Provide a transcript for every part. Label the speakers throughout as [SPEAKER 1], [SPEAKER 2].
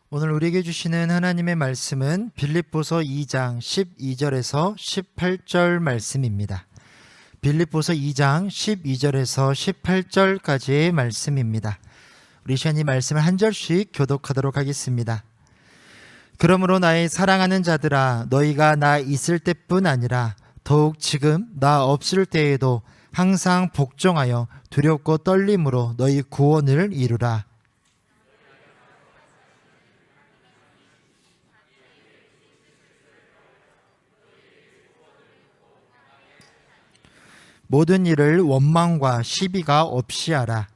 [SPEAKER 1] 오늘 우리에게 주시는 하나님의 말씀은 빌립보서 2장 12절에서 18절 말씀입니다. 빌립보서 2장 12절에서 18절까지의 말씀입니다. 우리 시간 이 말씀을 한 절씩 교독하도록 하겠습니다. 그러므로 나의 사랑하는 자들아, 너희가 나 있을 때뿐 아니라 더욱 지금 나 없을 때에도 항상 복종하여 두렵고 떨림으로 너희 구원을 이루라. 모든 일을 원망과 시비가 없이 하라.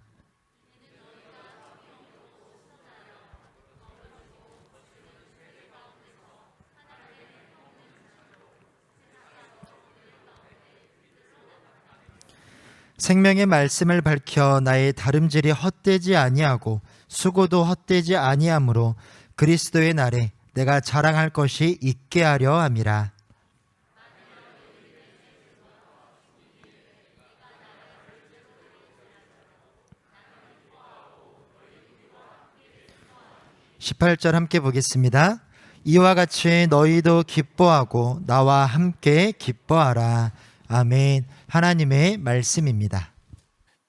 [SPEAKER 1] 생명의 말씀을 밝혀 나의 다름질이 헛되지 아니하고 수고도 헛되지 아니하므로 그리스도의 날에 내가 자랑할 것이 있게 하려 함이라. 18절 함께 보겠습니다. 이와 같이 너희도 기뻐하고 나와 함께 기뻐하라. 아멘. 하나님의 말씀입니다.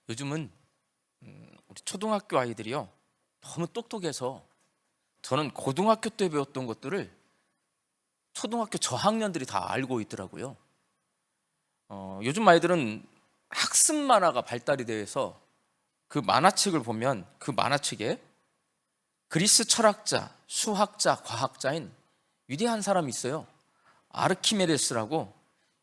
[SPEAKER 2] 요즘은 우리 초등학교 아이들이요, 너무 똑똑해서 저는 고등학교 때 배웠던 것들을 초등학교 저학년들이 다 알고 있더라고요. 요즘 아이들은 학습 만화가 발달이 되어서 그 만화책을 보면 그 만화책에 그리스 철학자, 수학자, 과학자인 위대한 사람이 있어요. 아르키메데스라고,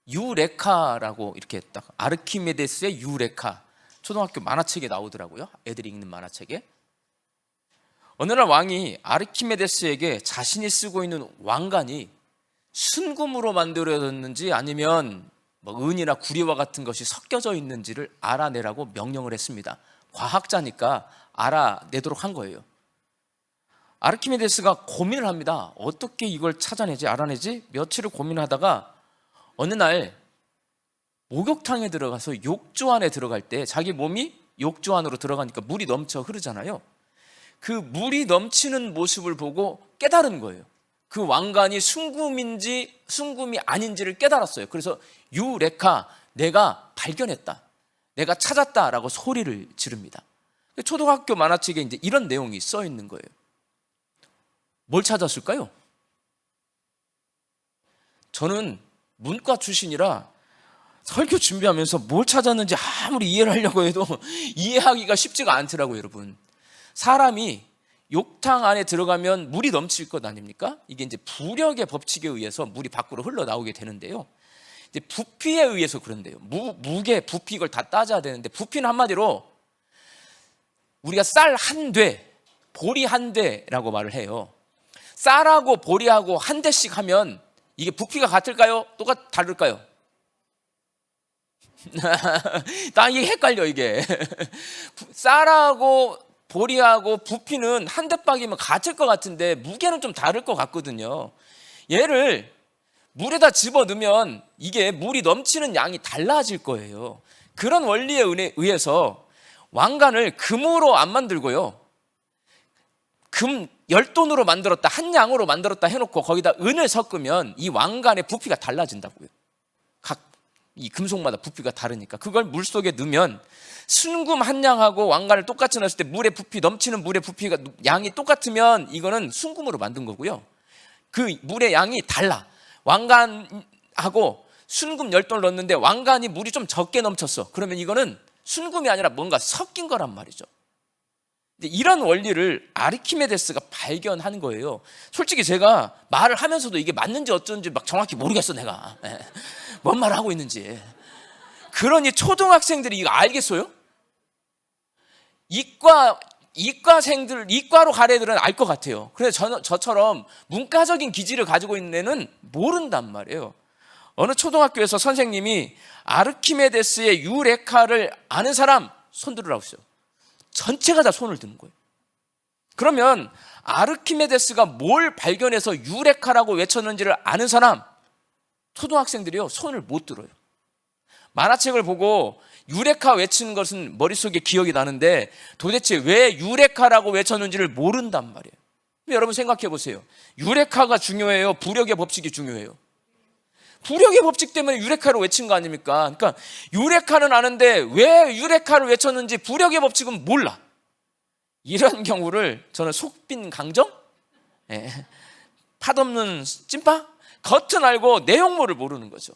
[SPEAKER 2] 유레카라고, 이렇게 딱 아르키메데스의 유레카, 초등학교 만화책에 나오더라고요. 애들이 읽는 만화책에. 어느 날 왕이 아르키메데스에게 자신이 쓰고 있는 왕관이 순금으로 만들어졌는지 아니면 은이나 구리와 같은 것이 섞여져 있는지를 알아내라고 명령을 했습니다. 과학자니까 알아내도록 한 거예요. 아르키메데스가 고민을 합니다. 어떻게 이걸 찾아내지, 알아내지? 며칠을 고민하다가 어느 날 목욕탕에 들어가서 욕조 안에 들어갈 때, 자기 몸이 욕조 안으로 들어가니까 물이 넘쳐 흐르잖아요. 그 물이 넘치는 모습을 보고 깨달은 거예요. 그 왕관이 순금인지 순금이 아닌지를 깨달았어요. 그래서 유레카, 내가 발견했다, 내가 찾았다라고 소리를 지릅니다. 초등학교 만화책에 이제 이런 내용이 써 있는 거예요. 뭘 찾았을까요? 저는 문과 출신이라 설교 준비하면서 뭘 찾았는지 아무리 이해를 하려고 해도 이해하기가 쉽지가 않더라고요, 여러분. 사람이 욕탕 안에 들어가면 물이 넘칠 것 아닙니까? 이게 이제 부력의 법칙에 의해서 물이 밖으로 흘러나오게 되는데요. 이제 부피에 의해서 그런데요. 무게, 부피, 이걸 다 따져야 되는데, 부피는 한마디로 우리가 쌀 한 대, 보리 한 대라고 말을 해요. 쌀하고 보리하고 한 대씩 하면 이게 부피가 같을까요? 다를까요? 나 이게 헷갈려, 이게. 쌀하고 보리하고 부피는 한 대박이면 같을 것 같은데 무게는 좀 다를 것 같거든요. 얘를 물에다 집어넣으면 이게 물이 넘치는 양이 달라질 거예요. 그런 원리에 의해서 왕관을 금으로 안 만들고요, 금 10돈으로 만들었다, 한 양으로 만들었다 해놓고 거기다 은을 섞으면 이 왕관의 부피가 달라진다고요. 각 이 금속마다 부피가 다르니까 그걸 물속에 넣으면 순금 한 양하고 왕관을 똑같이 넣었을 때 물의 부피, 넘치는 물의 부피가 양이 똑같으면 이거는 순금으로 만든 거고요. 그 물의 양이 달라. 왕관하고 순금 10돈을 넣었는데 왕관이 물이 좀 적게 넘쳤어. 그러면 이거는 순금이 아니라 뭔가 섞인 거란 말이죠. 이런 원리를 아르키메데스가 발견한 거예요. 솔직히 제가 말을 하면서도 이게 맞는지 어쩐지 막 정확히 모르겠어, 내가. 뭔 말을 하고 있는지. 그러니 초등학생들이 이거 알겠어요? 이과생들, 이과로 갈 애들은 알 것 같아요. 그래서 저처럼 문과적인 기질을 가지고 있는 애는 모른단 말이에요. 어느 초등학교에서 선생님이 아르키메데스의 유레카를 아는 사람 손 들으라고 했어요. 전체가 다 손을 드는 거예요. 그러면 아르키메데스가 뭘 발견해서 유레카라고 외쳤는지를 아는 사람, 초등학생들이요, 손을 못 들어요. 만화책을 보고 유레카 외치는 것은 머릿속에 기억이 나는데 도대체 왜 유레카라고 외쳤는지를 모른단 말이에요. 여러분 생각해 보세요. 유레카가 중요해요? 부력의 법칙이 중요해요? 부력의 법칙 때문에 유레카를 외친 거 아닙니까? 그러니까 유레카는 아는데 왜 유레카를 외쳤는지 부력의 법칙은 몰라. 이런 경우를 저는 속빈 강정? 팥없는 찐빵? 겉은 알고 내용물을 모르는 거죠.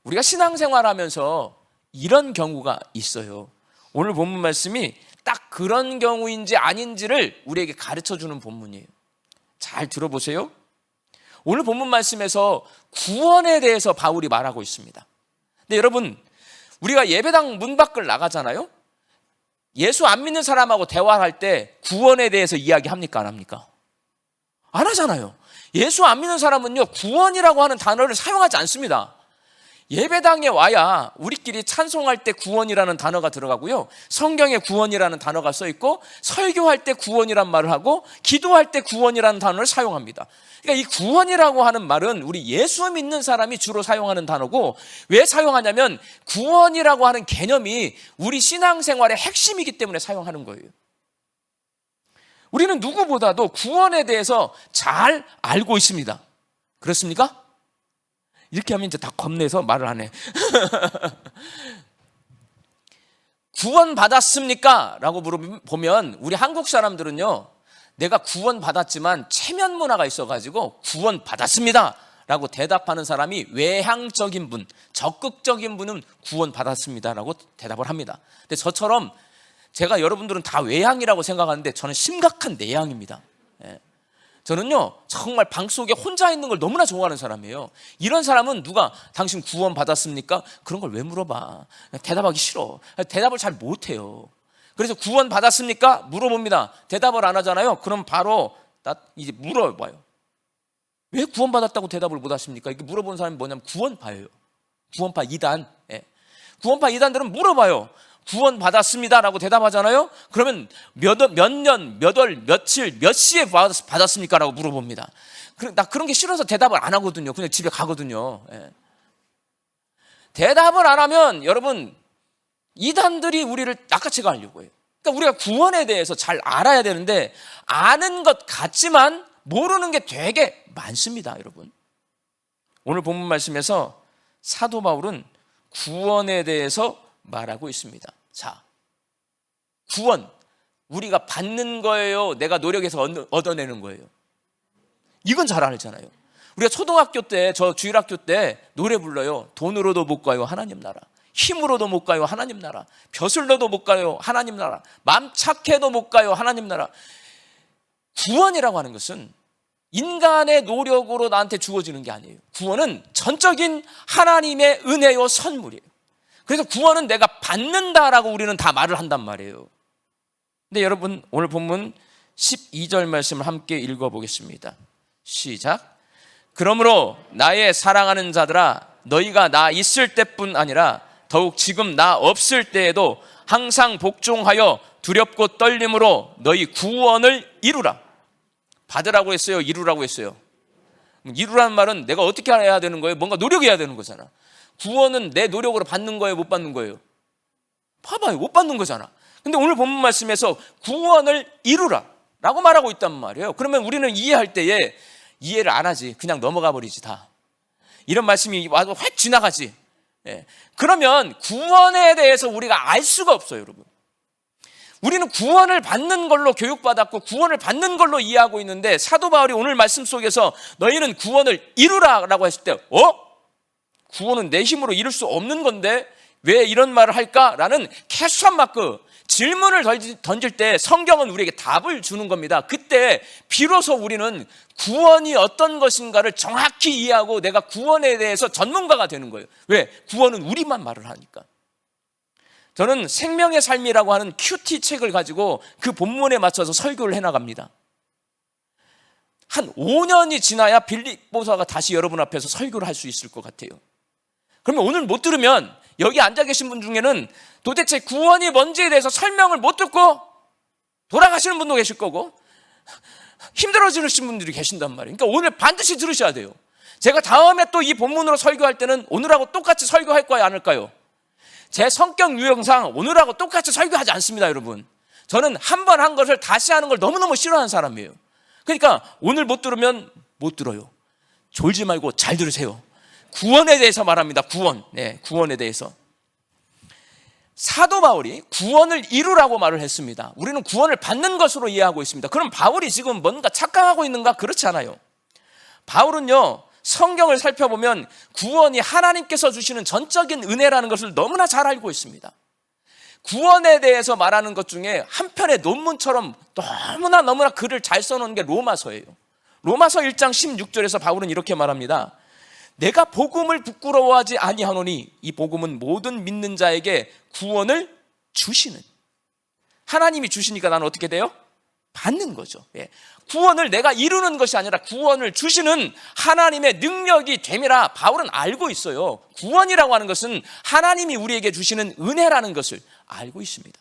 [SPEAKER 2] 우리가 신앙생활하면서 이런 경우가 있어요. 오늘 본문 말씀이 딱 그런 경우인지 아닌지를 우리에게 가르쳐주는 본문이에요. 잘 들어보세요. 오늘 본문 말씀에서 구원에 대해서 바울이 말하고 있습니다. 근데 여러분, 우리가 예배당 문 밖을 나가잖아요. 예수 안 믿는 사람하고 대화할 때 구원에 대해서 이야기합니까? 안 합니까? 안 하잖아요. 예수 안 믿는 사람은요, 구원이라고 하는 단어를 사용하지 않습니다. 예배당에 와야 우리끼리 찬송할 때 구원이라는 단어가 들어가고요, 성경에 구원이라는 단어가 써 있고, 설교할 때 구원이란 말을 하고, 기도할 때 구원이라는 단어를 사용합니다. 그러니까 이 구원이라고 하는 말은 우리 예수 믿는 사람이 주로 사용하는 단어고, 왜 사용하냐면 구원이라고 하는 개념이 우리 신앙생활의 핵심이기 때문에 사용하는 거예요. 우리는 누구보다도 구원에 대해서 잘 알고 있습니다. 그렇습니까? 이렇게 하면 이제 다 겁내서 말을 안 해. 구원 받았습니까? 라고 물어보면 우리 한국 사람들은요, 내가 구원 받았지만 체면 문화가 있어가지고 구원 받았습니다 라고 대답하는 사람이 외향적인 분, 적극적인 분은 구원 받았습니다 라고 대답을 합니다. 근데 저처럼 제가 여러분들은 다 외향이라고 생각하는데 저는 심각한 내향입니다. 저는요, 정말 방 속에 혼자 있는 걸 너무나 좋아하는 사람이에요. 이런 사람은 누가 당신 구원 받았습니까? 그런 걸 왜 물어봐? 대답하기 싫어. 대답을 잘 못해요. 그래서 구원 받았습니까? 물어봅니다. 대답을 안 하잖아요. 그럼 바로 이제 물어봐요. 왜 구원 받았다고 대답을 못 하십니까? 이렇게 물어보는 사람이 뭐냐면 구원파예요. 구원파 2단. 구원파 2단들은 물어봐요. 구원 받았습니다라고 대답하잖아요. 그러면 몇 년, 몇 월, 며칠, 몇 시에 받았습니까? 라고 물어봅니다. 나 그런 게 싫어서 대답을 안 하거든요. 그냥 집에 가거든요. 대답을 안 하면 여러분, 이단들이 우리를 낚아채 가려고 해요. 그러니까 우리가 구원에 대해서 잘 알아야 되는데 아는 것 같지만 모르는 게 되게 많습니다, 여러분. 오늘 본문 말씀에서 사도 바울은 구원에 대해서 말하고 있습니다. 자, 구원, 우리가 받는 거예요? 내가 노력해서 얻어내는 거예요? 이건 잘 알잖아요. 우리가 초등학교 때, 저 주일학교 때 노래 불러요. 돈으로도 못 가요, 하나님 나라. 힘으로도 못 가요, 하나님 나라. 벼슬로도 못 가요, 하나님 나라. 맘 착해도 못 가요, 하나님 나라. 구원이라고 하는 것은 인간의 노력으로 나한테 주어지는 게 아니에요. 구원은 전적인 하나님의 은혜요 선물이에요. 그래서 구원은 내가 받는다라고 우리는 다 말을 한단 말이에요. 근데 여러분, 오늘 본문 12절 말씀을 함께 읽어보겠습니다. 시작. 그러므로 나의 사랑하는 자들아, 너희가 나 있을 때뿐 아니라 더욱 지금 나 없을 때에도 항상 복종하여 두렵고 떨림으로 너희 구원을 이루라. 받으라고 했어요? 이루라고 했어요? 이루라는 말은 내가 어떻게 해야 되는 거예요? 뭔가 노력해야 되는 거잖아. 구원은 내 노력으로 받는 거예요? 못 받는 거예요? 봐봐요, 못 받는 거잖아. 근데 오늘 본문 말씀에서 구원을 이루라 라고 말하고 있단 말이에요. 그러면 우리는 이해할 때에 이해를 안 하지. 그냥 넘어가 버리지 다. 이런 말씀이 와도 확 지나가지. 그러면 구원에 대해서 우리가 알 수가 없어요, 여러분. 우리는 구원을 받는 걸로 교육받았고 구원을 받는 걸로 이해하고 있는데, 사도 바울이 오늘 말씀 속에서 너희는 구원을 이루라라고 했을 때 구원은 내 힘으로 이룰 수 없는 건데 왜 이런 말을 할까라는 캐스천 마크, 질문을 던질 때 성경은 우리에게 답을 주는 겁니다. 그때 비로소 우리는 구원이 어떤 것인가를 정확히 이해하고 내가 구원에 대해서 전문가가 되는 거예요. 왜? 구원은 우리만 말을 하니까. 저는 생명의 삶이라고 하는 큐티 책을 가지고 그 본문에 맞춰서 설교를 해나갑니다. 한 5년이 지나야 빌립보서가 다시 여러분 앞에서 설교를 할 수 있을 것 같아요. 그러면 오늘 못 들으면 여기 앉아 계신 분 중에는 도대체 구원이 뭔지에 대해서 설명을 못 듣고 돌아가시는 분도 계실 거고 힘들어지는 분들이 계신단 말이에요. 그러니까 오늘 반드시 들으셔야 돼요. 제가 다음에 또 이 본문으로 설교할 때는 오늘하고 똑같이 설교할 거예요, 안 할까요? 제 성격 유형상 오늘하고 똑같이 설교하지 않습니다, 여러분. 저는 한 번 한 것을 다시 하는 걸 너무너무 싫어하는 사람이에요. 그러니까 오늘 못 들으면 못 들어요. 졸지 말고 잘 들으세요. 구원에 대해서 말합니다. 구원. 네, 구원에 대해서. 사도 바울이 구원을 이루라고 말을 했습니다. 우리는 구원을 받는 것으로 이해하고 있습니다. 그럼 바울이 지금 뭔가 착각하고 있는가? 그렇지 않아요. 바울은요, 성경을 살펴보면 구원이 하나님께서 주시는 전적인 은혜라는 것을 너무나 잘 알고 있습니다. 구원에 대해서 말하는 것 중에 한 편의 논문처럼 너무나 글을 잘 써놓은 게 로마서예요. 로마서 1장 16절에서 바울은 이렇게 말합니다. 내가 복음을 부끄러워하지 아니하노니 이 복음은 모든 믿는 자에게 구원을 주시는, 하나님이 주시니까 나는 어떻게 돼요? 받는 거죠. 예. 구원을 내가 이루는 것이 아니라 구원을 주시는 하나님의 능력이 됨이라 바울은 알고 있어요. 구원이라고 하는 것은 하나님이 우리에게 주시는 은혜라는 것을 알고 있습니다.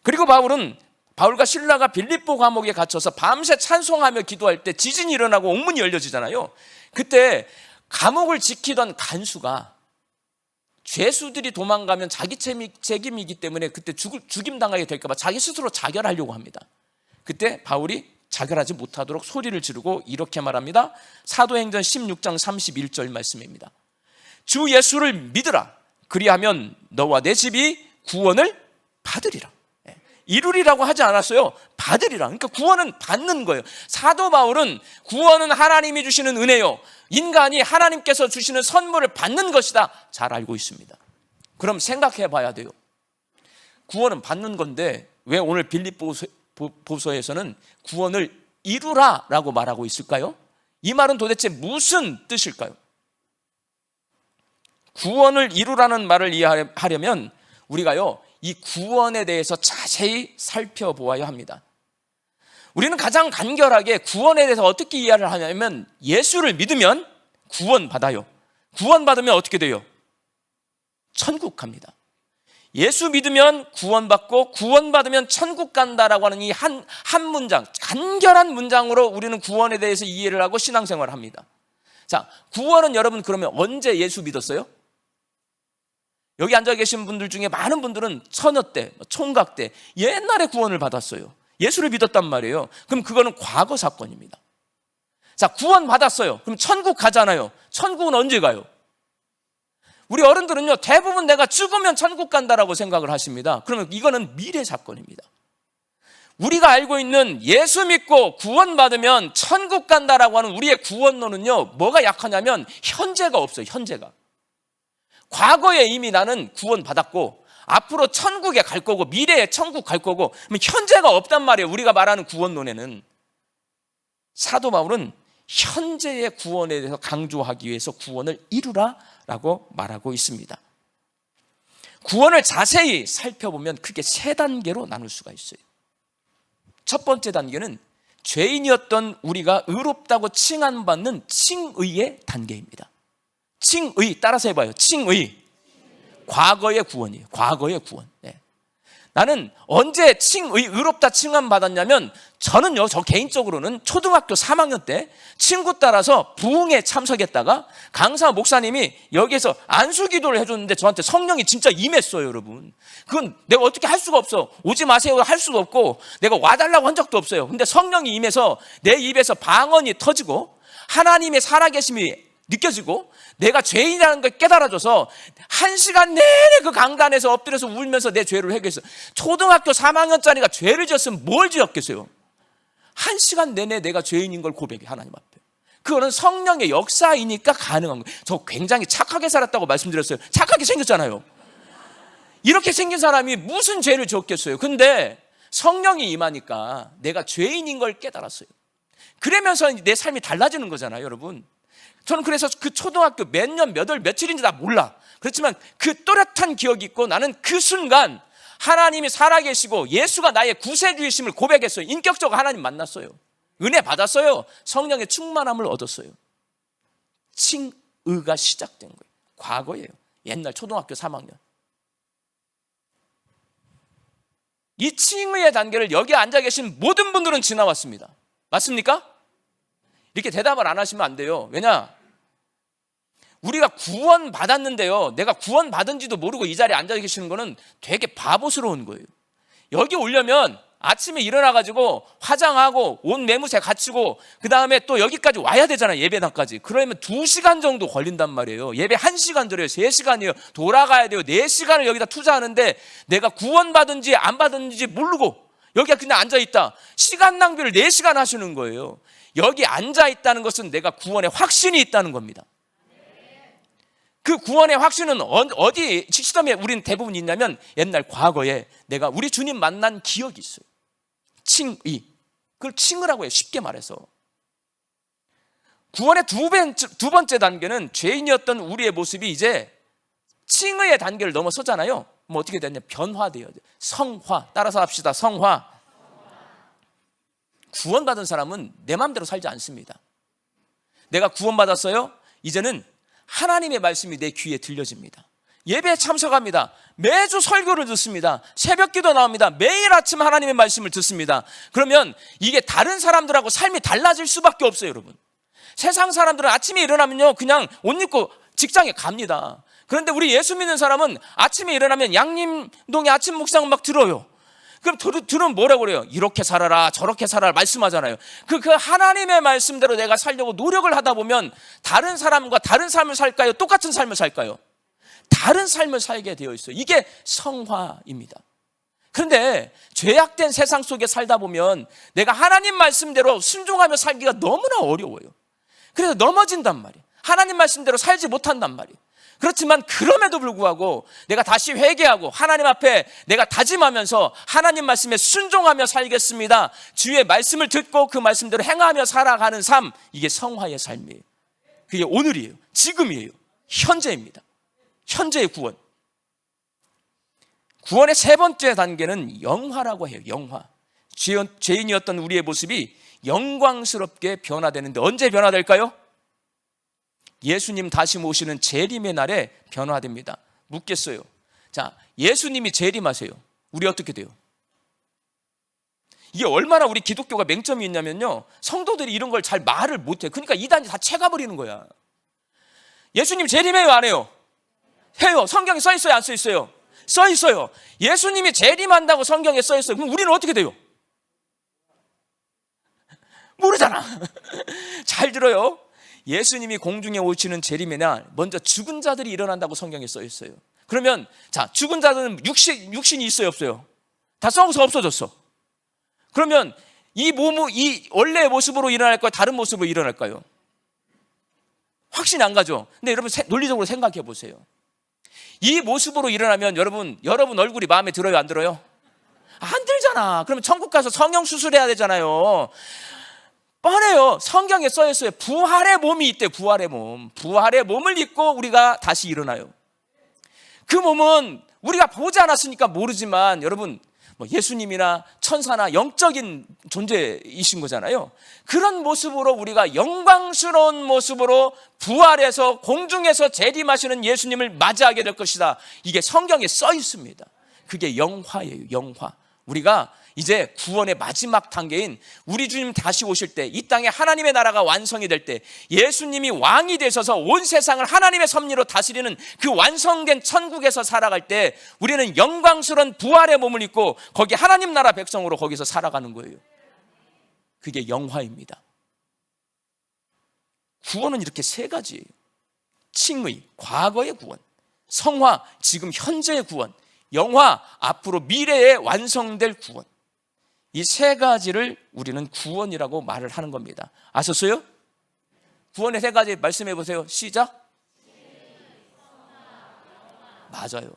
[SPEAKER 2] 그리고 바울과 실라가 빌립보 감옥에 갇혀서 밤새 찬송하며 기도할 때 지진이 일어나고 옥문이 열려지잖아요. 그때 감옥을 지키던 간수가 죄수들이 도망가면 자기 책임이기 때문에 그때 죽임당하게 될까 봐 자기 스스로 자결하려고 합니다. 그때 바울이 자결하지 못하도록 소리를 지르고 이렇게 말합니다. 사도행전 16장 31절 말씀입니다. 주 예수를 믿으라. 그리하면 너와 내 집이 구원을 받으리라. 이루리라고 하지 않았어요. 받으리라. 그러니까 구원은 받는 거예요. 사도 바울은 구원은 하나님이 주시는 은혜요, 인간이 하나님께서 주시는 선물을 받는 것이다 잘 알고 있습니다. 그럼 생각해 봐야 돼요. 구원은 받는 건데 왜 오늘 빌립보서에서는 구원을 이루라라고 말하고 있을까요? 이 말은 도대체 무슨 뜻일까요? 구원을 이루라는 말을 이해하려면 우리가요, 이 구원에 대해서 자세히 살펴보아야 합니다. 우리는 가장 간결하게 구원에 대해서 어떻게 이해를 하냐면 예수를 믿으면 구원받아요. 구원받으면 어떻게 돼요? 천국 갑니다. 예수 믿으면 구원받고 구원받으면 천국 간다라고 하는 이 한 문장, 간결한 문장으로 우리는 구원에 대해서 이해를 하고 신앙생활을 합니다. 자, 구원은 여러분 그러면 언제 예수 믿었어요? 여기 앉아 계신 분들 중에 많은 분들은 처녀 때, 총각 때 옛날에 구원을 받았어요. 예수를 믿었단 말이에요. 그럼 그거는 과거 사건입니다. 자, 구원 받았어요. 그럼 천국 가잖아요. 천국은 언제 가요? 우리 어른들은요, 대부분 내가 죽으면 천국 간다라고 생각을 하십니다. 그러면 이거는 미래 사건입니다. 우리가 알고 있는 예수 믿고 구원받으면 천국 간다라고 하는 우리의 구원론은요, 뭐가 약하냐면 현재가 없어요. 현재가. 과거에 이미 나는 구원받았고 앞으로 천국에 갈 거고 미래에 천국 갈 거고, 그럼 현재가 없단 말이에요. 우리가 말하는 구원론에는. 사도 바울은 현재의 구원에 대해서 강조하기 위해서 구원을 이루라라고 말하고 있습니다. 구원을 자세히 살펴보면 크게 세 단계로 나눌 수가 있어요. 첫 번째 단계는 죄인이었던 우리가 의롭다고 칭함받는 칭의의 단계입니다. 칭의, 따라서 해봐요. 칭의. 과거의 구원이에요. 과거의 구원. 네. 나는 언제 의롭다 칭함 받았냐면, 저는요, 저 개인적으로는 초등학교 3학년 때 친구 따라서 부흥에 참석했다가 강사 목사님이 여기에서 안수기도를 해줬는데 저한테 성령이 진짜 임했어요, 여러분. 그건 내가 어떻게 할 수가 없어. 오지 마세요 할 수도 없고 내가 와달라고 한 적도 없어요. 근데 성령이 임해서 내 입에서 방언이 터지고 하나님의 살아계심이 느껴지고 내가 죄인이라는 걸 깨달아줘서 1시간 내내 그 강단에서 엎드려서 울면서 내 죄를 회개했어요. 초등학교 3학년짜리가 죄를 지었으면 뭘 지었겠어요? 1시간 내내 내가 죄인인 걸 고백해, 하나님 앞에. 그거는 성령의 역사이니까 가능한 거예요. 저 굉장히 착하게 살았다고 말씀드렸어요. 착하게 생겼잖아요. 이렇게 생긴 사람이 무슨 죄를 지었겠어요? 근데 성령이 임하니까 내가 죄인인 걸 깨달았어요. 그러면서 내 삶이 달라지는 거잖아요, 여러분. 저는 그래서 그 초등학교 몇 년, 몇 월, 며칠인지 다 몰라. 그렇지만 그 또렷한 기억이 있고 나는 그 순간 하나님이 살아계시고 예수가 나의 구세주이심을 고백했어요. 인격적으로 하나님 만났어요. 은혜 받았어요. 성령의 충만함을 얻었어요. 칭의가 시작된 거예요. 과거예요. 옛날 초등학교 3학년. 이 칭의의 단계를 여기 앉아 계신 모든 분들은 지나왔습니다. 맞습니까? 이렇게 대답을 안 하시면 안 돼요. 왜냐? 우리가 구원 받았는데요, 내가 구원 받은지도 모르고 이 자리에 앉아 계시는 거는 되게 바보스러운 거예요. 여기 오려면 아침에 일어나가지고 화장하고 옷 매무새 갖추고 그 다음에 또 여기까지 와야 되잖아요. 예배당까지. 그러면 2시간 정도 걸린단 말이에요. 예배 1시간 들어요. 3시간이에요. 돌아가야 돼요. 4시간을 여기다 투자하는데 내가 구원받은지 안 받은지 모르고 여기가 그냥 앉아있다. 시간 낭비를 4시간 하시는 거예요. 여기 앉아있다는 것은 내가 구원의 확신이 있다는 겁니다. 그 구원의 확신은 어디 시점에 우리는 대부분 있냐면 옛날 과거에 내가 우리 주님 만난 기억이 있어요. 칭의. 그걸 칭의라고 해요. 쉽게 말해서. 구원의 두 번째 단계는 죄인이었던 우리의 모습이 이제 칭의의 단계를 넘어서잖아요. 뭐 어떻게 되냐? 변화돼요. 성화. 따라서 합시다. 성화. 구원받은 사람은 내 마음대로 살지 않습니다. 내가 구원받았어요? 이제는 하나님의 말씀이 내 귀에 들려집니다. 예배에 참석합니다. 매주 설교를 듣습니다. 새벽기도 나옵니다. 매일 아침 하나님의 말씀을 듣습니다. 그러면 이게 다른 사람들하고 삶이 달라질 수밖에 없어요, 여러분. 세상 사람들은 아침에 일어나면요 그냥 옷 입고 직장에 갑니다. 그런데 우리 예수 믿는 사람은 아침에 일어나면 양림동의 아침 묵상 막 들어요. 그럼 들으면 뭐라고 그래요? 이렇게 살아라 저렇게 살아라 말씀하잖아요. 그 하나님의 말씀대로 내가 살려고 노력을 하다 보면 다른 사람과 다른 삶을 살까요? 똑같은 삶을 살까요? 다른 삶을 살게 되어 있어요. 이게 성화입니다. 그런데 죄악된 세상 속에 살다 보면 내가 하나님 말씀대로 순종하며 살기가 너무나 어려워요. 그래서 넘어진단 말이에요. 하나님 말씀대로 살지 못한단 말이에요. 그렇지만 그럼에도 불구하고 내가 다시 회개하고 하나님 앞에 내가 다짐하면서 하나님 말씀에 순종하며 살겠습니다. 주의 말씀을 듣고 그 말씀대로 행하며 살아가는 삶, 이게 성화의 삶이에요. 그게 오늘이에요. 지금이에요. 현재입니다. 현재의 구원. 구원의 세 번째 단계는 영화라고 해요. 영화. 죄인이었던 우리의 모습이 영광스럽게 변화되는데 언제 변화될까요? 예수님 다시 모시는 재림의 날에 변화됩니다. 묻겠어요. 자, 예수님이 재림하세요. 우리 어떻게 돼요? 이게 얼마나 우리 기독교가 맹점이 있냐면요, 성도들이 이런 걸 잘 말을 못해. 그러니까 이단이 다 채가버리는 거야. 예수님 재림해요, 안 해요? 해요. 성경에 써 있어요, 안 써 있어요? 써 있어요. 예수님이 재림한다고 성경에 써 있어요. 그럼 우리는 어떻게 돼요? 모르잖아. 잘 들어요. 예수님이 공중에 오시는 재림의 날 먼저 죽은 자들이 일어난다고 성경에 써 있어요. 그러면 자, 죽은 자들은 육신이 있어요, 없어요? 다 썩어서 없어졌어. 그러면 이 몸은 이 원래의 모습으로 일어날까요? 다른 모습으로 일어날까요? 확신이 안 가죠. 근데 여러분 논리적으로 생각해 보세요. 이 모습으로 일어나면 여러분 얼굴이 마음에 들어요, 안 들어요? 안 들잖아. 그러면 천국 가서 성형 수술해야 되잖아요. 뻔해요. 성경에 써 있어요. 부활의 몸이 있대. 부활의 몸. 부활의 몸을 입고 우리가 다시 일어나요. 그 몸은 우리가 보지 않았으니까 모르지만 여러분, 뭐 예수님이나 천사나 영적인 존재이신 거잖아요. 그런 모습으로 우리가 영광스러운 모습으로 부활해서 공중에서 재림하시는 예수님을 맞이하게 될 것이다. 이게 성경에 써 있습니다. 그게 영화예요. 영화. 우리가 이제 구원의 마지막 단계인 우리 주님 다시 오실 때, 이 땅에 하나님의 나라가 완성이 될 때, 예수님이 왕이 되셔서 온 세상을 하나님의 섭리로 다스리는 그 완성된 천국에서 살아갈 때 우리는 영광스러운 부활의 몸을 입고 거기 하나님 나라 백성으로 거기서 살아가는 거예요. 그게 영화입니다. 구원은 이렇게 세 가지예요. 칭의, 과거의 구원; 성화, 지금 현재의 구원; 영화, 앞으로 미래에 완성될 구원. 이 세 가지를 우리는 구원이라고 말을 하는 겁니다. 아셨어요? 구원의 세 가지 말씀해 보세요. 시작. 맞아요.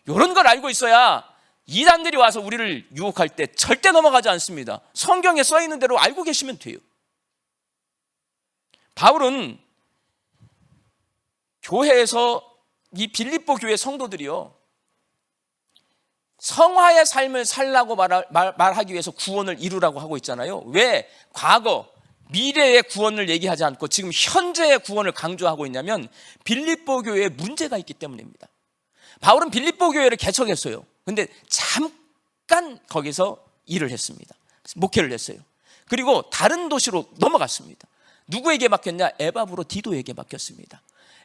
[SPEAKER 2] 이런 걸 알고 있어야 이단들이 와서 우리를 유혹할 때 절대 넘어가지 않습니다. 성경에 써 있는 대로 알고 계시면 돼요. 바울은 교회에서 이 빌립보 교회 성도들이요, 성화의 삶을 살라고 말하기 위해서 구원을 이루라고 하고 있잖아요. 왜 과거, 미래의 구원을 얘기하지 않고 지금 현재의 구원을 강조하고 있냐면 빌립보 교회에 문제가 있기 때문입니다. 바울은 빌립보 교회를 개척했어요. 근데 잠깐 거기서 일을 했습니다. 목회를 했어요. 그리고 다른 도시로 넘어갔습니다. 누구에게 맡겼냐? 에바브로 디도에게 맡겼습니다.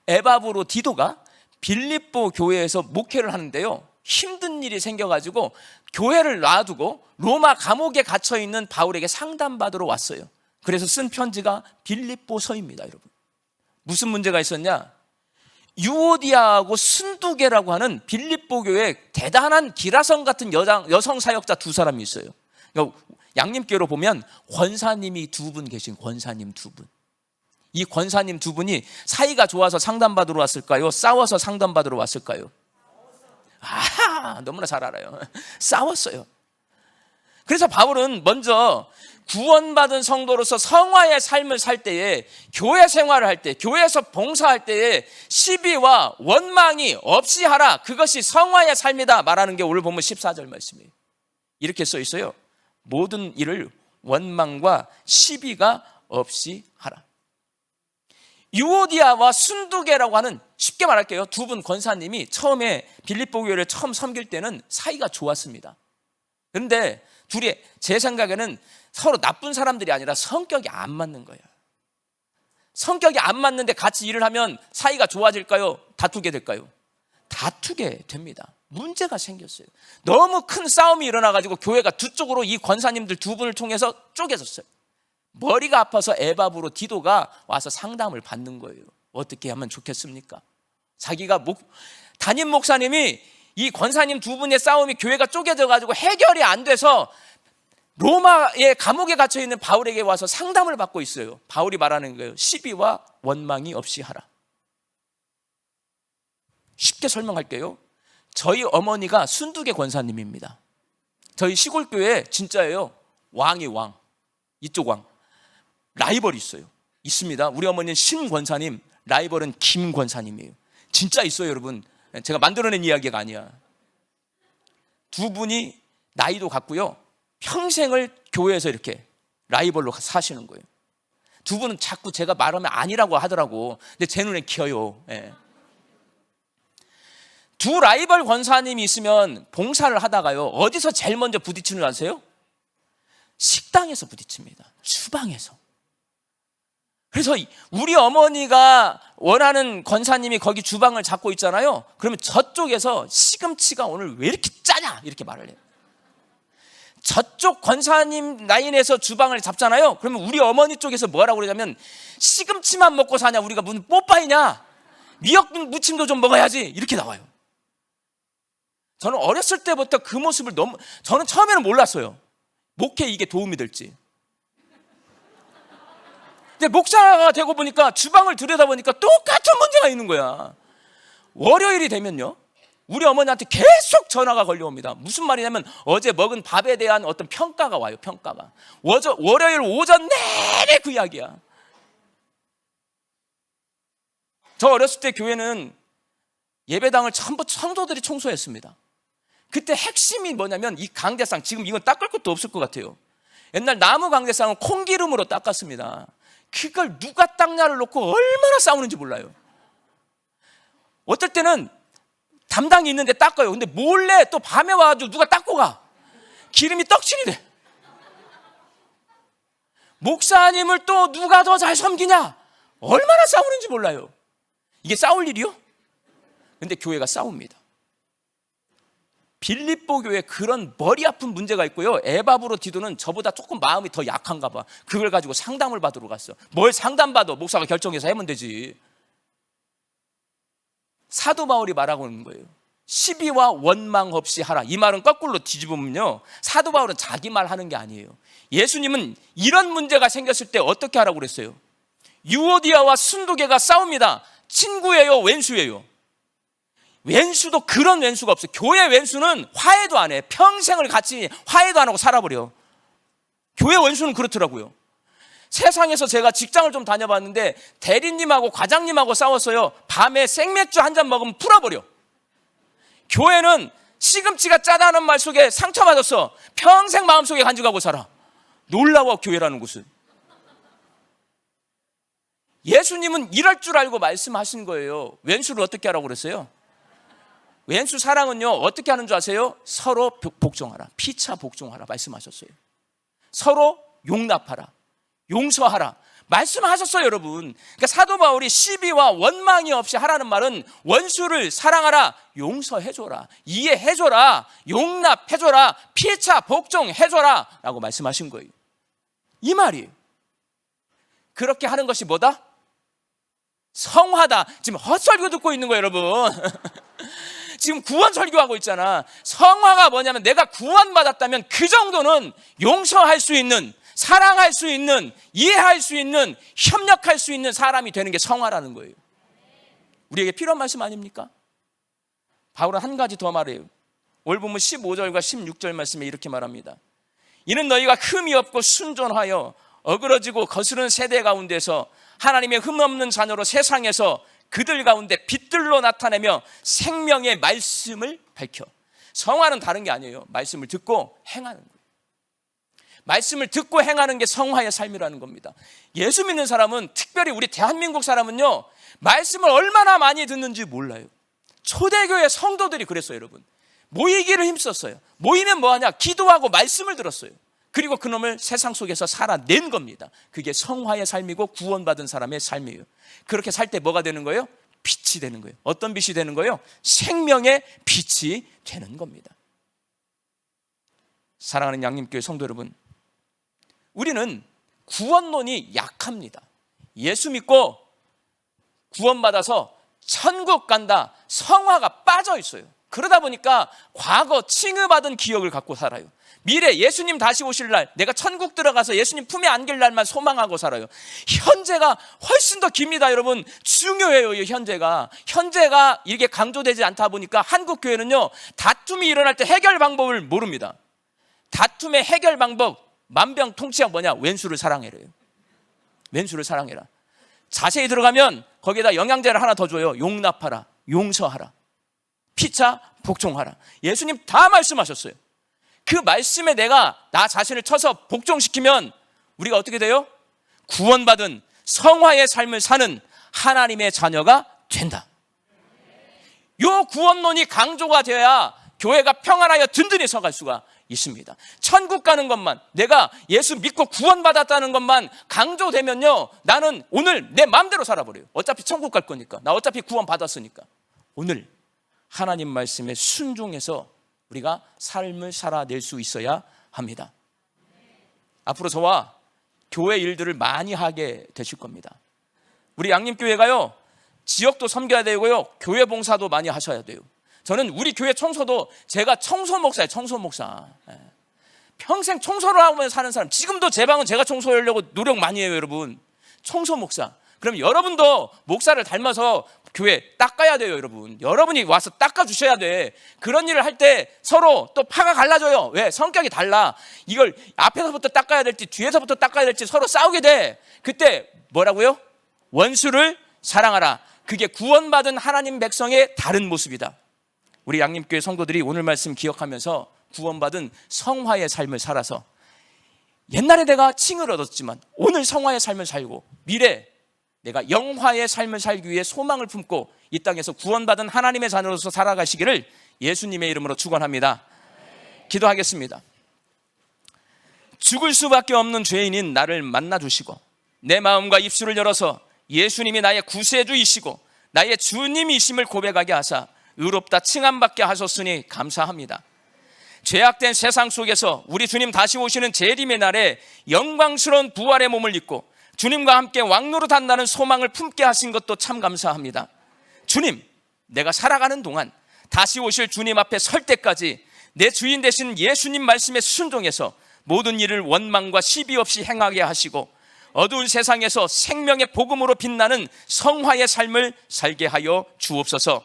[SPEAKER 2] 에바브로 디도가 빌립보 교회에서 목회를 하는데요, 힘든 일이 생겨가지고 교회를 놔두고 로마 감옥에 갇혀 있는 바울에게 상담받으러 왔어요. 그래서 쓴 편지가 빌립보서입니다, 여러분. 무슨 문제가 있었냐? 유오디아하고 순두계라고 하는 빌립보 교회에 대단한 기라성 같은 여성 사역자 두 사람이 있어요. 그러니까 양림교로 보면 권사님이 두 분 계신 권사님 두 분. 이 권사님 두 분이 사이가 좋아서 상담받으러 왔을까요? 싸워서 상담받으러 왔을까요? 너무나 잘 알아요. 싸웠어요. 그래서 바울은 먼저 구원받은 성도로서 성화의 삶을 살 때에, 교회 생활을 할 때, 교회에서 봉사할 때에 시비와 원망이 없이 하라. 그것이 성화의 삶이다 말하는 게 오늘 보면 14절 말씀이에요. 이렇게 써 있어요. 모든 일을 원망과 시비가 없이 하라. 유오디아와 순두계라고 하는, 쉽게 말할게요, 두 분 권사님이 처음에 빌립보 교회를 처음 섬길 때는 사이가 좋았습니다. 그런데 둘이 제 생각에는 서로 나쁜 사람들이 아니라 성격이 안 맞는 거예요. 성격이 안 맞는데 같이 일을 하면 사이가 좋아질까요? 다투게 될까요? 다투게 됩니다. 문제가 생겼어요. 너무 큰 싸움이 일어나가지고 교회가 두 쪽으로 이 권사님들 두 분을 통해서 쪼개졌어요. 머리가 아파서 에바브로 디도가 와서 상담을 받는 거예요. 어떻게 하면 좋겠습니까? 자기가 담임 목사님이 이 권사님 두 분의 싸움이 교회가 쪼개져가지고 해결이 안 돼서 로마의 감옥에 갇혀있는 바울에게 와서 상담을 받고 있어요. 바울이 말하는 거예요. 시비와 원망이 없이 하라. 쉽게 설명할게요. 저희 어머니가 순두계 권사님입니다. 저희 시골교회 진짜예요. 왕이 왕, 이쪽 왕. 라이벌이 있어요. 있습니다. 우리 어머니는 신 권사님, 라이벌은 김 권사님이에요. 진짜 있어요, 여러분. 제가 만들어낸 이야기가 아니야. 두 분이 나이도 같고요, 평생을 교회에서 이렇게 라이벌로 사시는 거예요. 두 분은 자꾸 제가 말하면 아니라고 하더라고. 근데 제 눈에 기어요. 예. 두 라이벌 권사님이 있으면 봉사를 하다가요, 어디서 제일 먼저 부딪히는 줄 아세요? 식당에서 부딪힙니다. 주방에서. 그래서 우리 어머니가 원하는 권사님이 거기 주방을 잡고 있잖아요. 그러면 저쪽에서 시금치가 오늘 왜 이렇게 짜냐 이렇게 말을 해요. 저쪽 권사님 라인에서 주방을 잡잖아요. 그러면 우리 어머니 쪽에서 뭐라고 그러냐면, 시금치만 먹고 사냐, 우리가 무슨 뽀빠이냐, 미역 무침도 좀 먹어야지, 이렇게 나와요. 저는 어렸을 때부터 그 모습을 저는 처음에는 몰랐어요. 목회에 이게 도움이 될지. 근데 목사가 되고 보니까, 주방을 들여다보니까 똑같은 문제가 있는 거야. 월요일이 되면요, 우리 어머니한테 계속 전화가 걸려옵니다. 무슨 말이냐면, 어제 먹은 밥에 대한 어떤 평가가 와요. 평가가. 월요일 오전 내내 그 이야기야. 저 어렸을 때 교회는 예배당을 전부 성도들이 청소했습니다. 그때 핵심이 뭐냐면, 이 강대상, 지금 이건 닦을 것도 없을 것 같아요. 옛날 나무 강대상은 콩기름으로 닦았습니다. 그걸 누가 닦냐를 놓고 얼마나 싸우는지 몰라요. 어떨 때는 담당이 있는데 닦아요. 근데 몰래 또 밤에 와가지고 누가 닦고 가. 기름이 떡칠이 돼. 목사님을 또 누가 더 잘 섬기냐, 얼마나 싸우는지 몰라요. 이게 싸울 일이요? 근데 교회가 싸웁니다. 빌립보 교회에 그런 머리 아픈 문제가 있고요, 에바브로 디도는 저보다 조금 마음이 더 약한가 봐. 그걸 가지고 상담을 받으러 갔어. 뭘 상담받아, 목사가 결정해서 하면 되지. 사도 바울이 말하고 있는 거예요. 시비와 원망 없이 하라. 이 말은 거꾸로 뒤집으면요, 사도 바울은 자기 말 하는 게 아니에요. 예수님은 이런 문제가 생겼을 때 어떻게 하라고 그랬어요? 유오디아와 순두계가 싸웁니다. 친구예요, 왼수예요? 왼수도 그런 왼수가 없어요. 교회 왼수는 화해도 안 해. 평생을 같이 화해도 안 하고 살아버려. 교회 왼수는 그렇더라고요. 세상에서 제가 직장을 좀 다녀봤는데, 대리님하고 과장님하고 싸웠어요. 밤에 생맥주 한 잔 먹으면 풀어버려. 교회는 시금치가 짜다는 말 속에 상처받았어. 평생 마음속에 간직하고 살아. 놀라워, 교회라는 곳은. 예수님은 이럴 줄 알고 말씀하신 거예요. 왼수를 어떻게 하라고 그랬어요? 왼수 사랑은요, 어떻게 하는 줄 아세요? 서로 복종하라. 피차 복종하라 말씀하셨어요. 서로 용납하라. 용서하라. 말씀하셨어요, 여러분. 그러니까 사도 바울이 시비와 원망이 없이 하라는 말은 원수를 사랑하라, 용서해줘라, 이해해줘라, 용납해줘라, 피차 복종해줘라 라고 말씀하신 거예요. 이 말이에요. 그렇게 하는 것이 뭐다? 성화다. 지금 헛설교 듣고 있는 거예요, 여러분. 지금 구원 설교하고 있잖아. 성화가 뭐냐면 내가 구원받았다면 그 정도는 용서할 수 있는, 사랑할 수 있는, 이해할 수 있는, 협력할 수 있는 사람이 되는 게 성화라는 거예요. 우리에게 필요한 말씀 아닙니까? 바울은 한 가지 더 말해요. 오늘 보면 15절과 16절 말씀에 이렇게 말합니다. 이는 너희가 흠이 없고 순전하여 어그러지고 거스른 세대 가운데서 하나님의 흠없는 자녀로 세상에서 그들 가운데 빛들로 나타내며 생명의 말씀을 밝혀. 성화는 다른 게 아니에요. 말씀을 듣고 행하는 거예요. 말씀을 듣고 행하는 게 성화의 삶이라는 겁니다. 예수 믿는 사람은, 특별히 우리 대한민국 사람은요, 말씀을 얼마나 많이 듣는지 몰라요. 초대교회 성도들이 그랬어요, 여러분. 모이기를 힘썼어요. 모이면 뭐하냐? 기도하고 말씀을 들었어요. 그리고 그놈을 세상 속에서 살아낸 겁니다. 그게 성화의 삶이고 구원받은 사람의 삶이에요. 그렇게 살 때 뭐가 되는 거예요? 빛이 되는 거예요. 어떤 빛이 되는 거예요? 생명의 빛이 되는 겁니다. 사랑하는 양림교회 성도 여러분, 우리는 구원론이 약합니다. 예수 믿고 구원받아서 천국 간다, 성화가 빠져 있어요. 그러다 보니까 과거 칭의받은 기억을 갖고 살아요. 미래 예수님 다시 오실 날, 내가 천국 들어가서 예수님 품에 안길 날만 소망하고 살아요. 현재가 훨씬 더 깁니다, 여러분. 중요해요, 이 현재가. 현재가 이게 강조되지 않다 보니까 한국 교회는요, 다툼이 일어날 때 해결 방법을 모릅니다. 다툼의 해결 방법, 만병통치약 뭐냐? 왼수를 사랑해래요. 왼수를 사랑해라. 자세히 들어가면 거기에다 영양제를 하나 더 줘요. 용납하라, 용서하라, 피차 복종하라. 예수님 다 말씀하셨어요. 그 말씀에 내가 나 자신을 쳐서 복종시키면 우리가 어떻게 돼요? 구원받은 성화의 삶을 사는 하나님의 자녀가 된다. 요 구원론이 강조가 되어야 교회가 평안하여 든든히 서갈 수가 있습니다. 천국 가는 것만, 내가 예수 믿고 구원받았다는 것만 강조되면요, 나는 오늘 내 마음대로 살아버려요. 어차피 천국 갈 거니까. 나 어차피 구원받았으니까. 오늘 하나님 말씀에 순종해서 우리가 삶을 살아낼 수 있어야 합니다. 앞으로 저와 교회 일들을 많이 하게 되실 겁니다. 우리 양림교회가요, 지역도 섬겨야 되고요, 교회 봉사도 많이 하셔야 돼요. 저는 우리 교회 청소도 제가 청소 목사예요. 청소 목사. 평생 청소를 하면서 사는 사람. 지금도 제 방은 제가 청소하려고 노력 많이 해요, 여러분. 청소 목사. 그럼 여러분도 목사를 닮아서 교회 닦아야 돼요, 여러분. 여러분이 와서 닦아주셔야 돼. 그런 일을 할 때 서로 또 파가 갈라져요. 왜? 성격이 달라. 이걸 앞에서부터 닦아야 될지 뒤에서부터 닦아야 될지 서로 싸우게 돼. 그때 뭐라고요? 원수를 사랑하라. 그게 구원받은 하나님 백성의 다른 모습이다. 우리 양림교회 성도들이 오늘 말씀 기억하면서 구원받은 성화의 삶을 살아서, 옛날에 내가 칭을 얻었지만 오늘 성화의 삶을 살고, 미래 내가 영화의 삶을 살기 위해 소망을 품고 이 땅에서 구원받은 하나님의 자녀로서 살아가시기를 예수님의 이름으로 축원합니다. 기도하겠습니다. 죽을 수밖에 없는 죄인인 나를 만나주시고 내 마음과 입술을 열어서 예수님이 나의 구세주이시고 나의 주님이심을 고백하게 하사 의롭다 칭함받게 하셨으니 감사합니다. 죄악된 세상 속에서 우리 주님 다시 오시는 재림의 날에 영광스러운 부활의 몸을 입고 주님과 함께 왕노릇한다는 소망을 품게 하신 것도 참 감사합니다. 주님, 내가 살아가는 동안 다시 오실 주님 앞에 설 때까지 내 주인 되신 예수님 말씀에 순종해서 모든 일을 원망과 시비 없이 행하게 하시고 어두운 세상에서 생명의 복음으로 빛나는 성화의 삶을 살게 하여 주옵소서.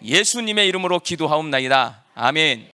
[SPEAKER 2] 예수님의 이름으로 기도하옵나이다. 아멘.